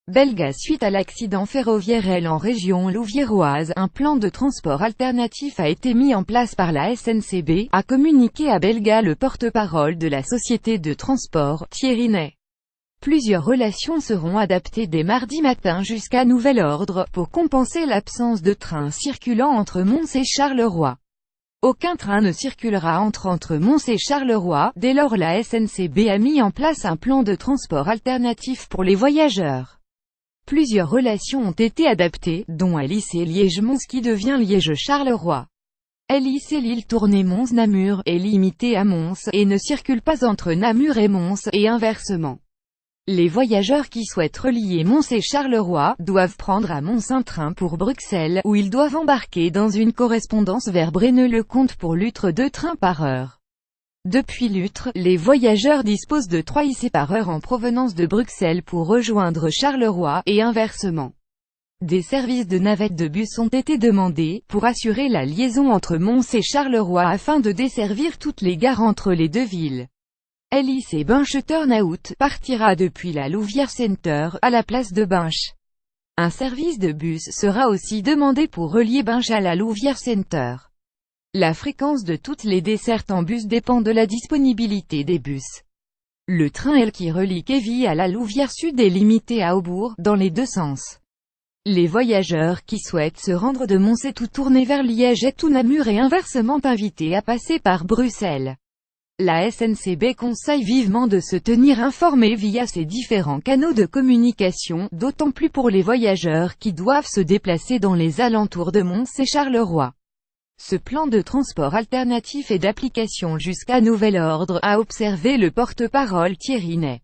Bellegarde. Suite à l'accident ferroviaire en région louviéroise, un plan de transport alternatif a été mis en place par la SNCB, a communiqué à Bellegarde le porte-parole de la société de transport, Thierry Ney. Plusieurs relations seront adaptées dès mardi matin jusqu'à nouvel ordre, pour compenser l'absence de trains circulant entre Mons et Charleroi. Aucun train ne circulera entre Mons et Charleroi. Dès lors, la SNCB a mis en place un plan de transport alternatif pour les voyageurs. Plusieurs relations ont été adaptées, dont LIC-Liège-Mons qui devient Liège-Charleroi. LIC Lille-Tournai-Mons-Namur est limité à Mons, et ne circule pas entre Namur et Mons, et inversement. Les voyageurs qui souhaitent relier Mons et Charleroi, doivent prendre à Mons un train pour Bruxelles, où ils doivent embarquer dans une correspondance vers Braine-le-Comte pour Lutre 2 trains par heure. Depuis Lutre, les voyageurs disposent de 3 IC par heure en provenance de Bruxelles pour rejoindre Charleroi, et inversement. Des services de navettes de bus ont été demandés, pour assurer la liaison entre Mons et Charleroi afin de desservir toutes les gares entre les deux villes. LIC Binche Turnhout partira depuis la Louvière Center, à la place de Binche. Un service de bus sera aussi demandé pour relier Binche à la Louvière Center. La fréquence de toutes les dessertes en bus dépend de la disponibilité des bus. Le train L qui relie Kévy à la Louvière Sud est limité à Aubourg, dans les deux sens. Les voyageurs qui souhaitent se rendre de Mons et tout tourner vers Liège et tout Namur et inversement invités à passer par Bruxelles. La SNCB conseille vivement de se tenir informé via ses différents canaux de communication, d'autant plus pour les voyageurs qui doivent se déplacer dans les alentours de Mons et Charleroi. Ce plan de transport alternatif est d'application jusqu'à nouvel ordre, a observé le porte-parole Thierry Ney.